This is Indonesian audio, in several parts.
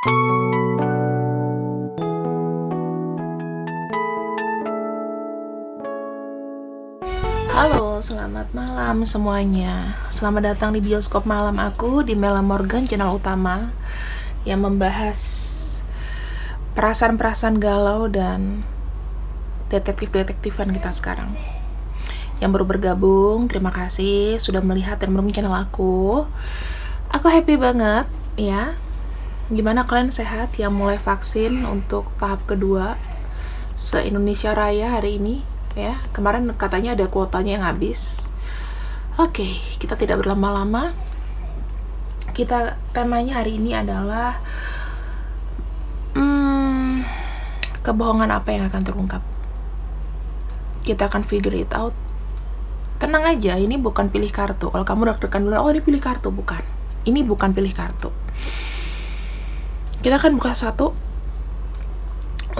Halo, selamat malam semuanya. Selamat datang di bioskop malam aku di Mela Morgan, channel utama yang membahas perasaan-perasaan galau dan detektif-detektifan kita sekarang. Yang baru bergabung, terima kasih sudah melihat dan mendukung channel aku. Aku happy banget ya. Gimana kalian sehat yang mulai vaksin untuk tahap kedua se-Indonesia Raya hari ini? Ya, kemarin katanya ada kuotanya yang habis. Oke, kita tidak berlama-lama. Temanya hari ini adalah kebohongan apa yang akan terungkap. Kita akan figure it out. Tenang aja, ini bukan pilih kartu. Kalau kamu deg-degan dulu, oh ini pilih kartu, bukan. Ini bukan pilih kartu. Kita akan buka satu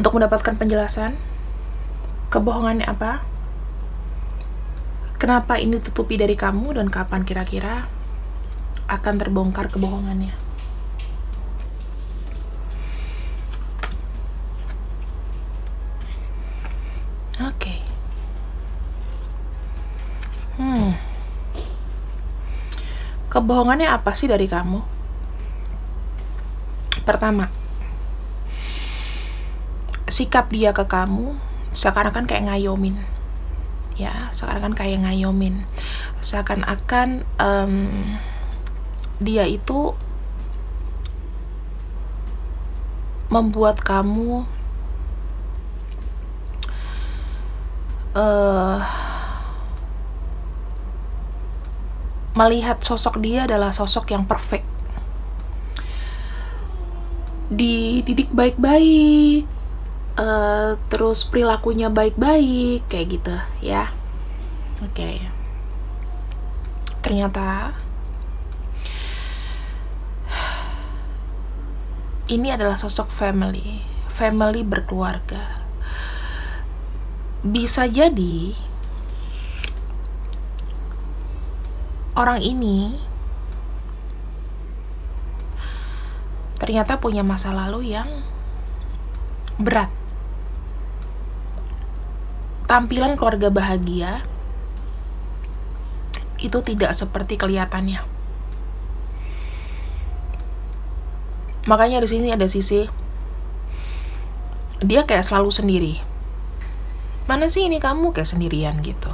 untuk mendapatkan penjelasan. Kebohongannya apa? Kenapa ini tutupi dari kamu dan kapan kira-kira akan terbongkar kebohongannya? Oke. Kebohongannya apa sih dari kamu? Pertama, sikap dia ke kamu seakan-akan kayak ngayomin. Ya, seakan-akan kayak ngayomin. Seakan-akan dia itu membuat kamu melihat sosok dia adalah sosok yang perfect. Dididik baik-baik, terus perilakunya baik-baik, kayak gitu ya. Oke. Ternyata ini adalah sosok family berkeluarga. Bisa jadi orang ini ternyata punya masa lalu yang berat. Tampilan keluarga bahagia itu tidak seperti kelihatannya. Makanya di sini ada sisi dia kayak selalu sendiri. Mana sih ini kamu kayak sendirian gitu.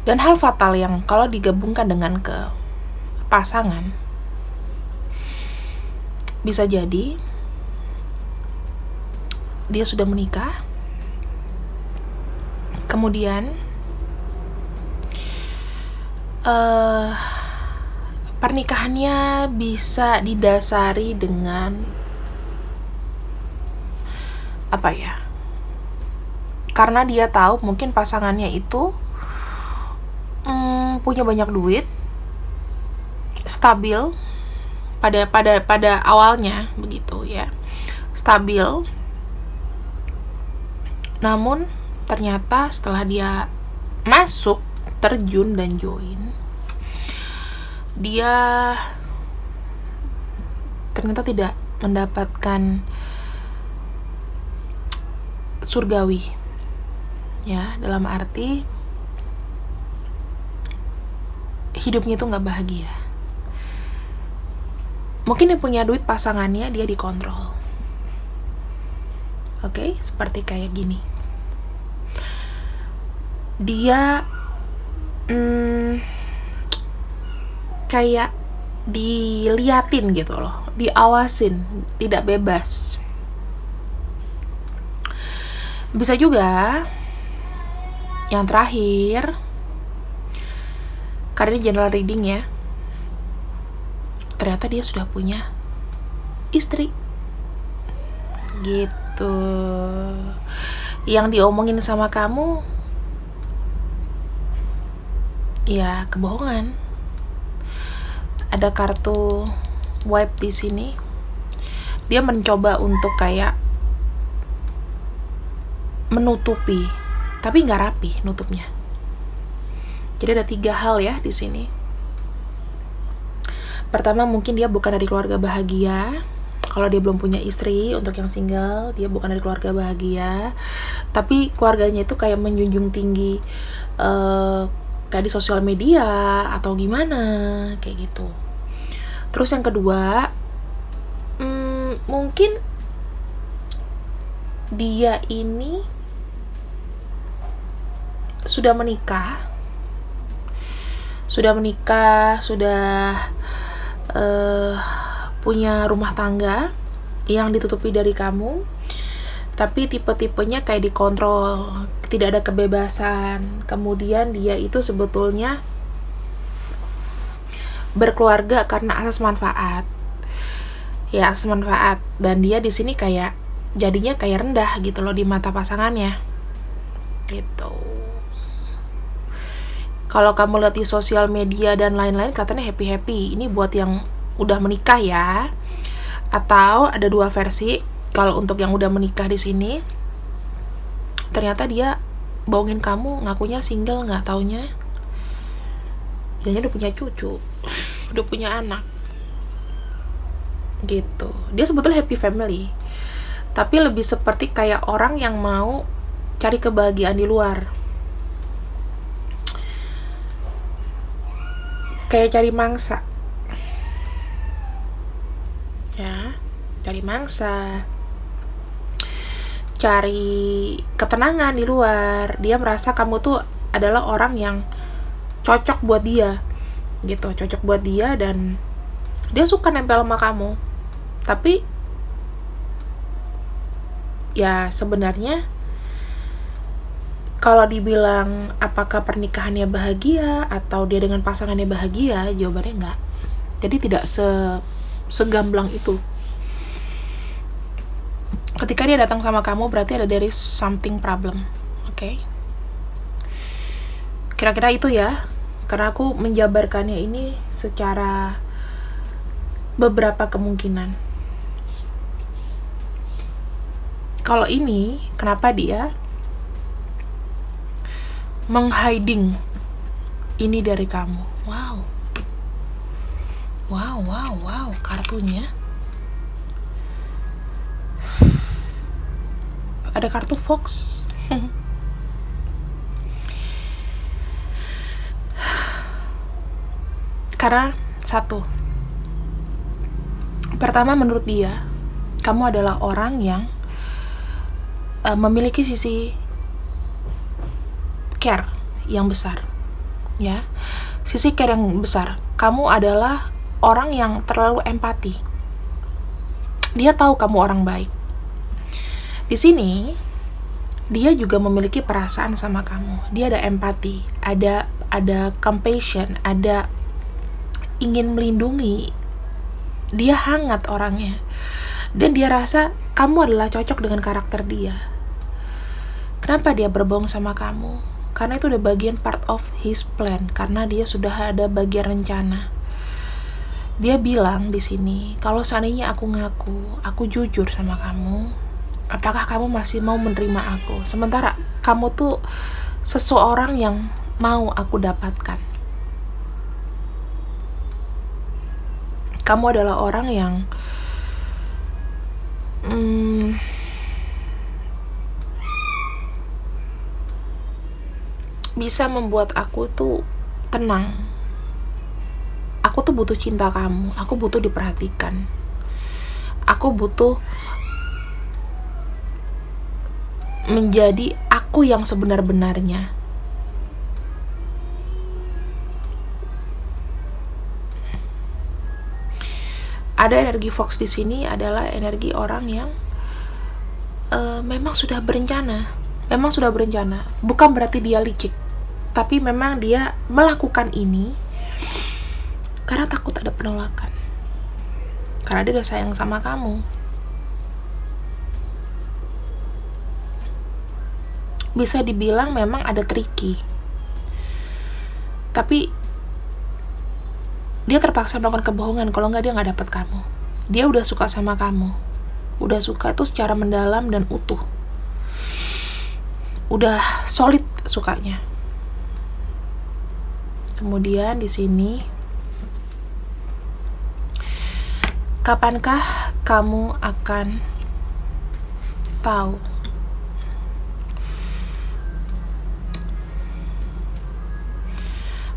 Dan hal fatal yang kalau digabungkan dengan ke pasangan, bisa jadi dia sudah menikah, kemudian pernikahannya bisa didasari dengan apa ya? Karena dia tahu mungkin pasangannya itu punya banyak duit, stabil pada awalnya begitu ya, stabil. Namun ternyata setelah dia masuk, terjun dan join, dia ternyata tidak mendapatkan surgawi ya, dalam arti hidupnya itu nggak bahagia. Mungkin yang punya duit pasangannya dia dikontrol. Oke, seperti kayak gini. Dia kayak diliatin gitu loh, diawasin, tidak bebas. Bisa juga yang terakhir, karena ini general reading ya, ternyata dia sudah punya istri gitu. Yang diomongin sama kamu ya kebohongan. Ada kartu wipe di sini. Dia mencoba untuk kayak menutupi, tapi nggak rapi nutupnya. Jadi ada 3 hal ya di sini. Pertama, mungkin dia bukan dari keluarga bahagia. Kalau dia belum punya istri, untuk yang single, dia bukan dari keluarga bahagia. Tapi keluarganya itu kayak menjunjung tinggi, kayak di sosial media atau gimana, kayak gitu. Terus yang kedua, mungkin dia ini sudah menikah, sudah punya rumah tangga yang ditutupi dari kamu, tapi tipe-tipenya kayak dikontrol, tidak ada kebebasan. Kemudian dia itu sebetulnya berkeluarga karena asas manfaat, ya asas manfaat, dan dia di sini kayak jadinya kayak rendah gitu loh di mata pasangannya, gitu. Kalau kamu lihat di sosial media dan lain-lain kelihatannya happy-happy. Ini buat yang udah menikah ya. Atau ada dua versi. Kalau untuk yang udah menikah di sini, ternyata dia bohongin kamu, ngakunya single, nggak taunya dia udah punya cucu, udah punya anak, gitu. Dia sebetulnya happy family, tapi lebih seperti kayak orang yang mau cari kebahagiaan di luar, kayak cari mangsa, ya, cari mangsa, cari ketenangan di luar. Dia merasa kamu tuh adalah orang yang cocok buat dia, gitu, cocok buat dia, dan dia suka nempel sama kamu. Tapi ya sebenarnya kalau dibilang apakah pernikahannya bahagia atau dia dengan pasangannya bahagia, jawabannya enggak. Jadi tidak segamblang itu. Ketika dia datang sama kamu, berarti ada there is something problem. Oke? Kira-kira itu ya, karena aku menjabarkannya ini secara beberapa kemungkinan. Kalau ini, kenapa dia menghiding ini dari kamu? Wow, kartunya ada kartu Fox. Karena satu, pertama, menurut dia kamu adalah orang yang memiliki sisi care yang besar, ya, sisi care yang besar. Kamu adalah orang yang terlalu empati. Dia tahu kamu orang baik. Di sini dia juga memiliki perasaan sama kamu. Dia ada empati, ada compassion, ada ingin melindungi. Dia hangat orangnya, dan dia rasa kamu adalah cocok dengan karakter dia. Kenapa dia berbohong sama kamu? Karena itu udah bagian part of his plan, karena dia sudah ada bagian rencana. Dia bilang di sini, kalau seandainya aku ngaku, aku jujur sama kamu, apakah kamu masih mau menerima aku? Sementara kamu tuh seseorang yang mau aku dapatkan. Kamu adalah orang yang bisa membuat aku tuh tenang. Aku tuh butuh cinta kamu. Aku butuh diperhatikan. Aku butuh menjadi aku yang sebenar-benarnya. Ada energi Fox di sini adalah energi orang yang memang sudah berencana. Bukan berarti dia licik, tapi memang dia melakukan ini karena takut ada penolakan. Karena dia udah sayang sama kamu. Bisa dibilang memang ada tricky. Tapi dia terpaksa melakukan kebohongan, kalau nggak dia nggak dapat kamu. Dia udah suka sama kamu. Udah suka tuh secara mendalam dan utuh. Udah solid sukanya. Kemudian di sini Kapankah kamu akan tahu?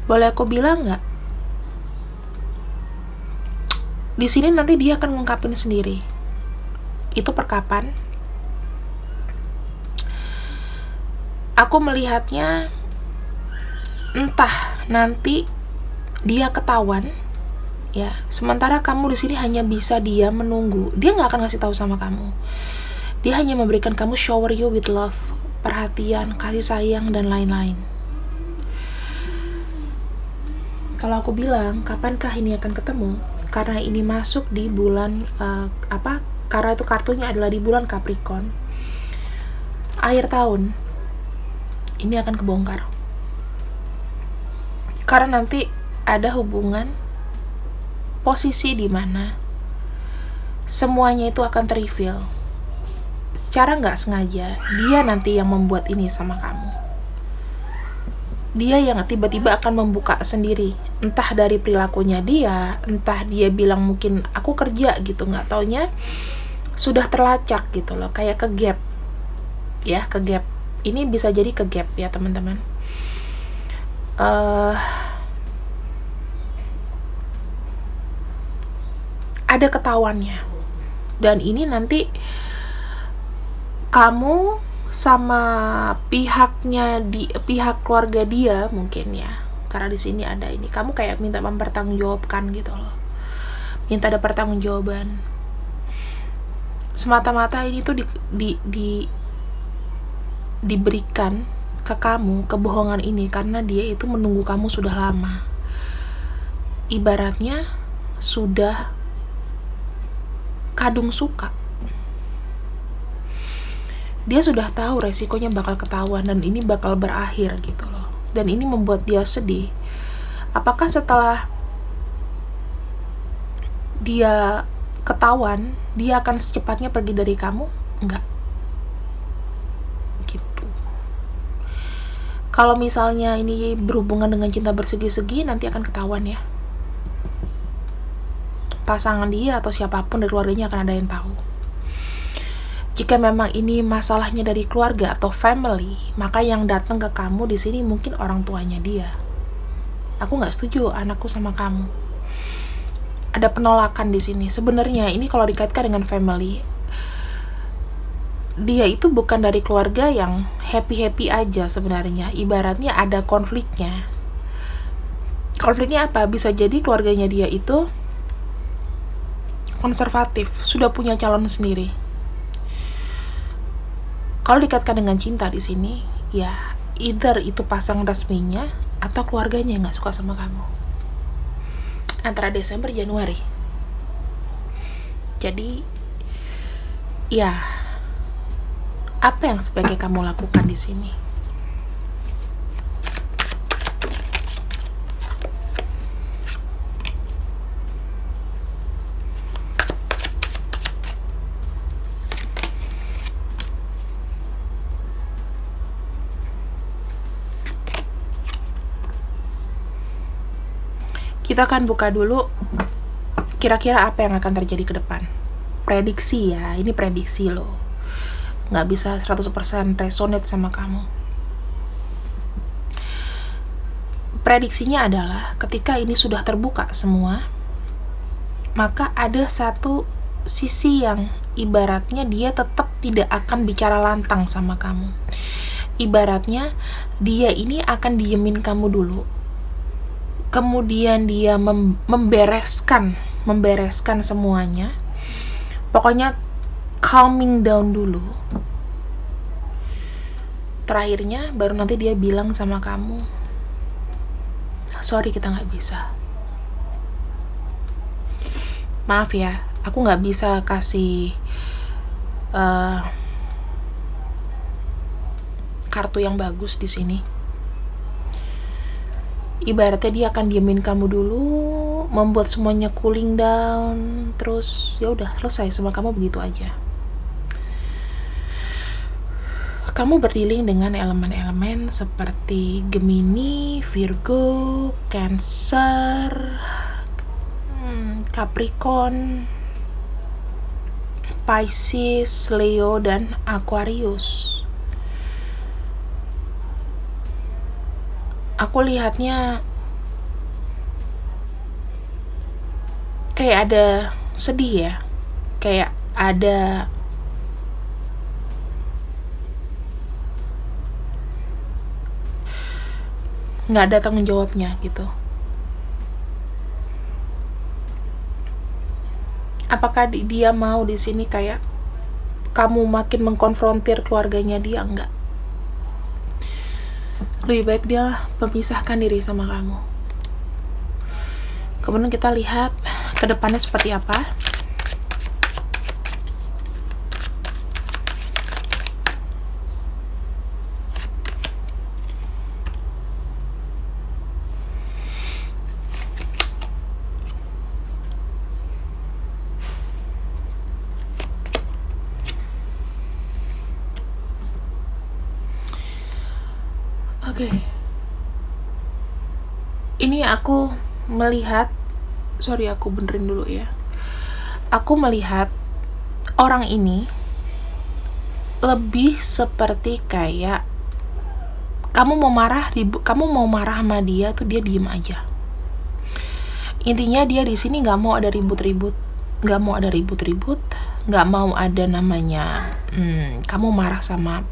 Boleh aku bilang nggak? Di sini nanti dia akan ngungkapin sendiri. Itu perkapan. Aku melihatnya entah nanti dia ketahuan, ya. Sementara kamu di sini hanya bisa dia menunggu. Dia nggak akan ngasih tahu sama kamu. Dia hanya memberikan kamu shower you with love, perhatian, kasih sayang dan lain-lain. Kalau aku bilang, kapankah ini akan ketemu? Karena ini masuk di bulan karena itu kartunya adalah di bulan Capricorn. Akhir tahun ini akan kebongkar. Karena nanti ada hubungan posisi di mana semuanya itu akan ter-reveal. Secara nggak sengaja, dia nanti yang membuat ini sama kamu. Dia yang tiba-tiba akan membuka sendiri, entah dari perilakunya dia, entah dia bilang mungkin aku kerja gitu, nggak taunya sudah terlacak gitu loh, kayak ke gap ya, ke gap. Ini bisa jadi ke gap ya teman-teman. Ada ketahuannya, dan ini nanti kamu sama pihak keluarga dia mungkin ya, karena di sini ada ini, kamu kayak minta mempertanggungjawabkan gitu loh, minta ada pertanggungjawaban. Semata-mata ini tuh diberikan ke kamu kebohongan ini karena dia itu menunggu kamu sudah lama. Ibaratnya sudah kadung suka. Dia sudah tahu resikonya bakal ketahuan dan ini bakal berakhir gitu loh. Dan ini membuat dia sedih. Apakah setelah dia ketahuan, dia akan secepatnya pergi dari kamu? Enggak. Gitu. Kalau misalnya ini berhubungan dengan cinta bersegi-segi, nanti akan ketahuan ya. Pasangan dia atau siapapun dari keluarganya akan ada yang tahu. Jika memang ini masalahnya dari keluarga atau family, maka yang datang ke kamu di sini mungkin orang tuanya dia. Aku nggak setuju anakku sama kamu. Ada penolakan di sini. Sebenarnya ini kalau dikaitkan dengan family, dia itu bukan dari keluarga yang happy-happy aja sebenarnya. Ibaratnya ada konfliknya. Konfliknya apa? Bisa jadi keluarganya dia itu konservatif, sudah punya calon sendiri. Kalau dikaitkan dengan cinta di sini, ya either itu pasangan resminya atau keluarganya yang nggak suka sama kamu. Antara Desember Januari. Jadi, ya apa yang sebaiknya kamu lakukan di sini? Kita akan buka dulu kira-kira apa yang akan terjadi ke depan. Prediksi ya, ini prediksi loh. Nggak bisa 100% resonate sama kamu. Prediksinya adalah ketika ini sudah terbuka semua, maka ada satu sisi yang ibaratnya dia tetap tidak akan bicara lantang sama kamu. Ibaratnya dia ini akan diemin kamu dulu. Kemudian dia membereskan semuanya. Pokoknya calming down dulu. Terakhirnya baru nanti dia bilang sama kamu, sorry kita nggak bisa. Maaf ya, aku nggak bisa kasih kartu yang bagus di sini. Ibaratnya dia akan diemin kamu dulu, membuat semuanya cooling down, terus ya udah selesai sama kamu begitu aja. Kamu berdealing dengan elemen-elemen seperti Gemini, Virgo, Cancer, Capricorn, Pisces, Leo, dan Aquarius. Aku lihatnya kayak ada sedih ya, kayak ada nggak ada tanggung jawabnya gitu. Apakah dia mau di sini kayak kamu makin mengkonfrontir keluarganya dia? Enggak. Lebih baik dia memisahkan diri sama kamu. Kemudian kita lihat ke depannya seperti apa. Oke. Ini aku melihat, aku benerin dulu ya. Aku melihat orang ini lebih seperti kayak kamu mau marah sama dia tuh dia diem aja. Intinya dia di sini nggak mau ada ribut-ribut, nggak mau ada namanya kamu marah sama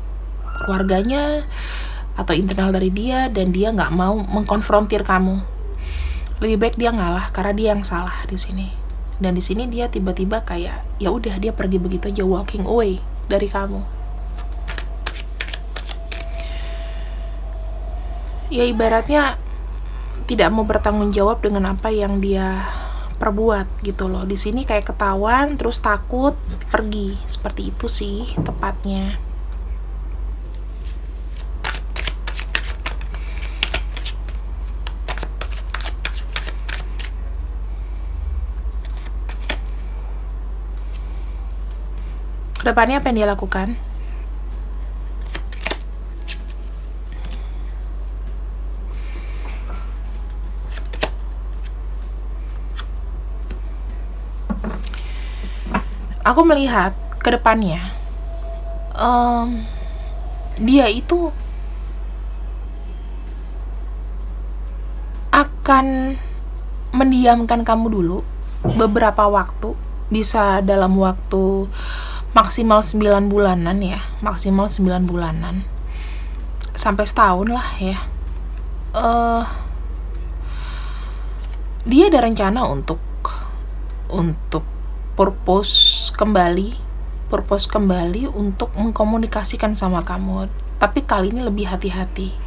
keluarganya atau internal dari dia, dan dia nggak mau mengkonfrontir kamu. Lebih baik dia ngalah karena dia yang salah di sini. Dan di sini dia tiba-tiba kayak ya udah, dia pergi begitu aja, walking away dari kamu. Ya ibaratnya tidak mau bertanggung jawab dengan apa yang dia perbuat gitu loh. Di sini kayak ketahuan terus takut pergi, seperti itu sih tepatnya. Kedepannya apa yang dia lakukan? Aku melihat kedepannya dia itu akan mendiamkan kamu dulu beberapa waktu, bisa dalam waktu maksimal 9 bulanan ya, sampai setahun lah ya. Dia ada rencana untuk purpose kembali untuk mengkomunikasikan sama kamu, tapi kali ini lebih hati-hati.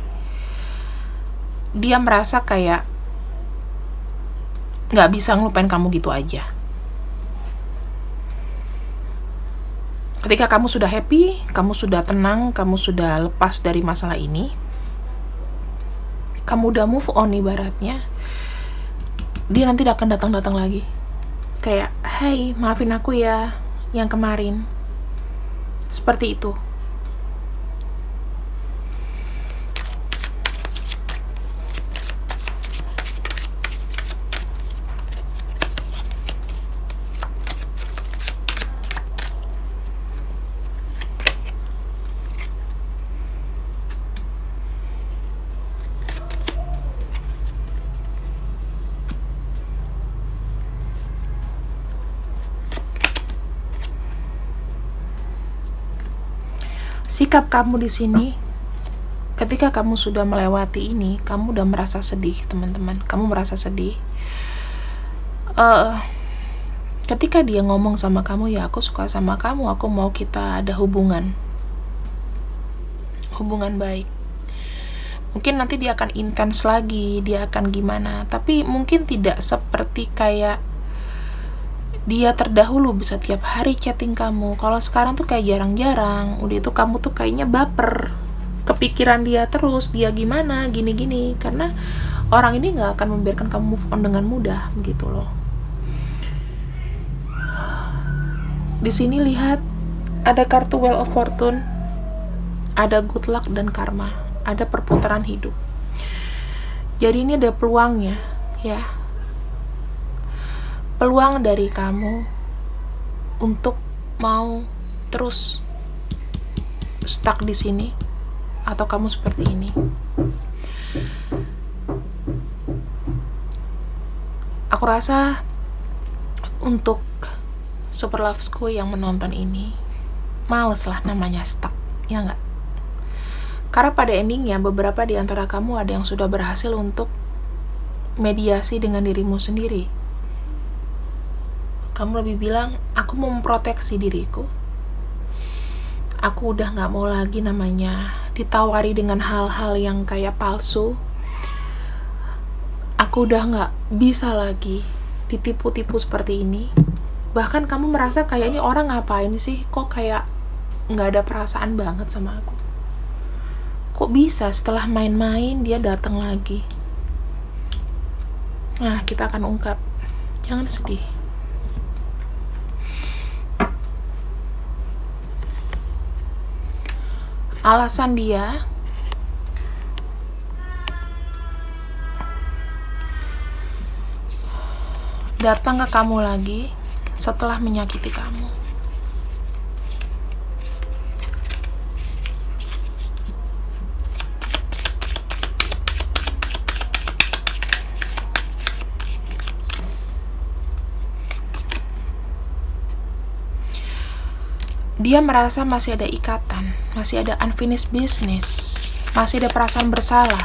Dia merasa kayak nggak bisa ngelupain kamu gitu aja. Ketika kamu sudah happy, kamu sudah tenang, kamu sudah lepas dari masalah ini, kamu udah move on ibaratnya, dia nanti akan datang lagi. Kayak, hey, maafin aku ya yang kemarin. Seperti itu. Sikap kamu di sini, ketika kamu sudah melewati ini, kamu udah merasa sedih, teman-teman. Kamu merasa sedih. Ketika dia ngomong sama kamu, ya aku suka sama kamu, aku mau kita ada hubungan baik. Mungkin nanti dia akan intens lagi, dia akan gimana, tapi mungkin tidak seperti kayak dia terdahulu bisa tiap hari chatting kamu. Kalau sekarang tuh kayak jarang-jarang. Udah itu kamu tuh kayaknya baper, kepikiran dia terus, dia gimana, gini-gini. Karena orang ini gak akan membiarkan kamu move on dengan mudah, gitu loh. Di sini lihat ada kartu Wheel of Fortune, ada good luck dan karma, ada perputaran hidup. Jadi ini ada peluangnya, ya. Peluang dari kamu untuk mau terus stuck di sini atau kamu seperti ini. Aku rasa untuk Super Lovesku yang menonton ini, males lah namanya stuck, ya nggak? Karena pada endingnya beberapa di antara kamu ada yang sudah berhasil untuk mediasi dengan dirimu sendiri. Kamu lebih bilang, aku mau memproteksi diriku. Aku udah nggak mau lagi namanya ditawari dengan hal-hal yang kayak palsu. Aku udah nggak bisa lagi ditipu-tipu seperti ini. Bahkan kamu merasa kayak ini orang ngapain sih, kok kayak nggak ada perasaan banget sama aku. Kok bisa setelah main-main dia datang lagi. Nah, kita akan ungkap. Jangan sedih. Alasan dia datang ke kamu lagi setelah menyakiti kamu. Dia merasa masih ada ikatan, masih ada unfinished business, masih ada perasaan bersalah.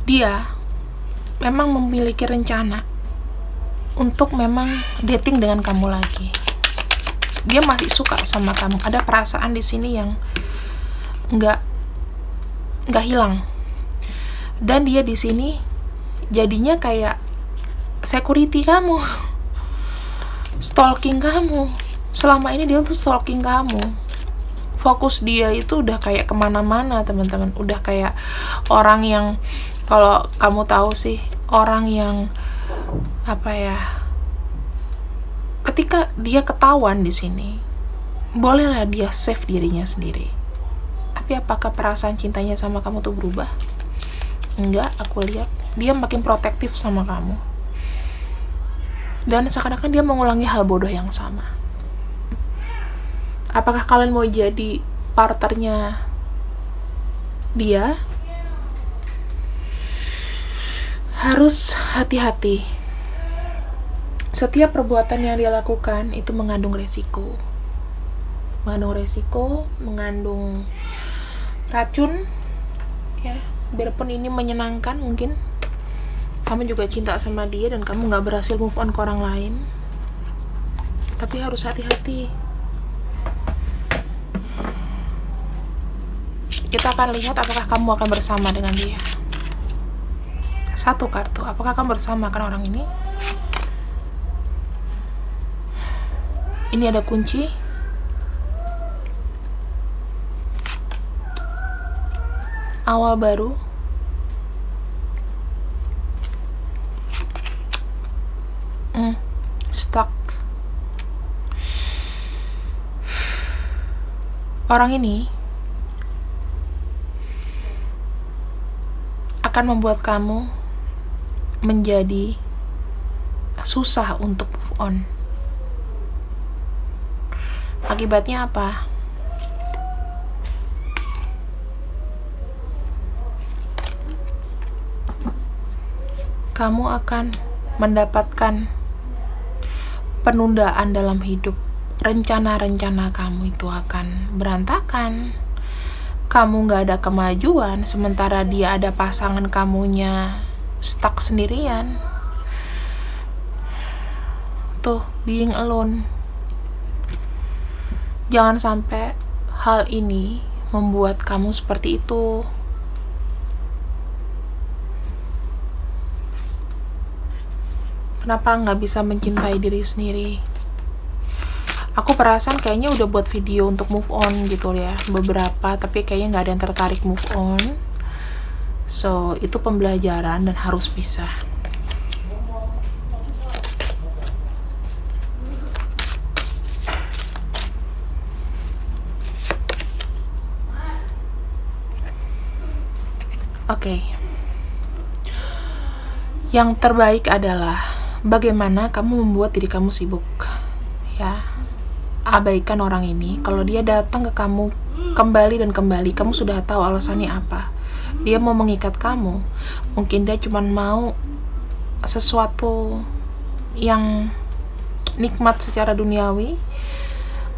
Dia memang memiliki rencana untuk memang dating dengan kamu lagi. Dia masih suka sama kamu. Ada perasaan di sini yang nggak hilang. Dan dia di sini jadinya kayak security kamu, stalking kamu. Selama ini dia tuh stalking kamu. Fokus dia itu udah kayak kemana-mana, teman-teman. Udah kayak orang yang, kalau kamu tahu sih, orang yang apa ya, ketika dia ketahuan di sini, bolehlah dia save dirinya sendiri. Tapi apakah perasaan cintanya sama kamu tuh berubah? Enggak, aku lihat dia makin protektif sama kamu. Dan seakan-akan dia mengulangi hal bodoh yang sama. Apakah kalian mau jadi partnernya dia? Harus hati-hati. Setiap perbuatan yang dia lakukan itu mengandung resiko. Mengandung racun, ya. Biarpun ini menyenangkan, mungkin kamu juga cinta sama dia dan kamu gak berhasil move on ke orang lain, tapi harus hati-hati. Kita akan lihat apakah kamu akan bersama dengan dia. Satu kartu, apakah kamu bersama dengan orang ini? Ini ada kunci. Awal baru. Stuck. Orang ini akan membuat kamu menjadi susah untuk move on. Akibatnya apa? Kamu akan mendapatkan penundaan dalam hidup. Rencana-rencana kamu itu akan berantakan. Kamu gak ada kemajuan, sementara dia ada pasangan, kamunya stuck sendirian. Tuh, being alone. Jangan sampai hal ini membuat kamu seperti itu. Kenapa nggak bisa mencintai diri sendiri? Aku perasaan kayaknya udah buat video untuk move on gitu ya, beberapa, tapi kayaknya nggak ada yang tertarik move on. So, itu pembelajaran dan harus bisa. Oke. Yang terbaik adalah Bagaimana kamu membuat diri kamu sibuk? Ya, abaikan orang ini. Kalau dia datang ke kamu kembali dan kembali, kamu sudah tahu alasannya apa. Dia mau mengikat kamu. Mungkin dia cuma mau sesuatu yang nikmat secara duniawi.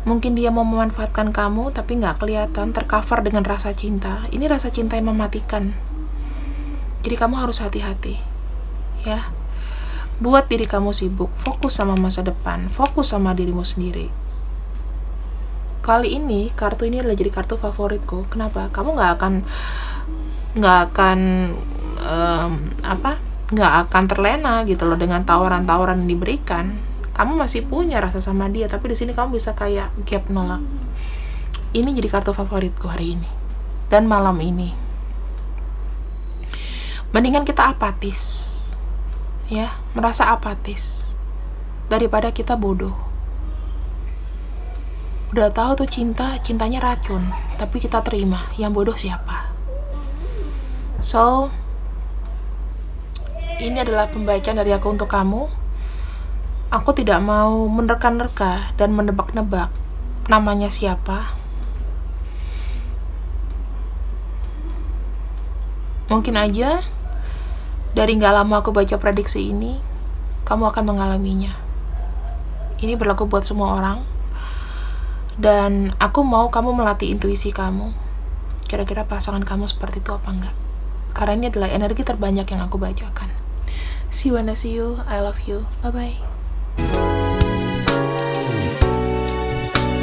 Mungkin dia mau memanfaatkan kamu, tapi nggak kelihatan, tercover dengan rasa cinta. Ini rasa cinta yang mematikan. Jadi kamu harus hati-hati, ya. Buat diri kamu sibuk, fokus sama masa depan, fokus sama dirimu sendiri. Kali ini, kartu ini adalah jadi kartu favoritku. Kenapa? Kamu nggak akan nggak akan terlena gitu loh dengan tawaran-tawaran yang diberikan. Kamu masih punya rasa sama dia, tapi di sini kamu bisa kayak gap nolak. Ini jadi kartu favoritku hari ini dan malam ini. Mendingan kita apatis, ya, merasa apatis daripada kita bodoh. Udah tahu tuh cintanya racun, tapi kita terima. Yang bodoh siapa? So, ini adalah pembacaan dari aku untuk kamu. Aku tidak mau menerka-nerka dan menebak-nebak namanya siapa. Mungkin aja dari gak lama aku baca prediksi ini, kamu akan mengalaminya. Ini berlaku buat semua orang. Dan aku mau kamu melatih intuisi kamu. Kira-kira pasangan kamu seperti itu apa enggak? Karena ini adalah energi terbanyak yang aku bacakan. See you when I see you. I love you. Bye-bye.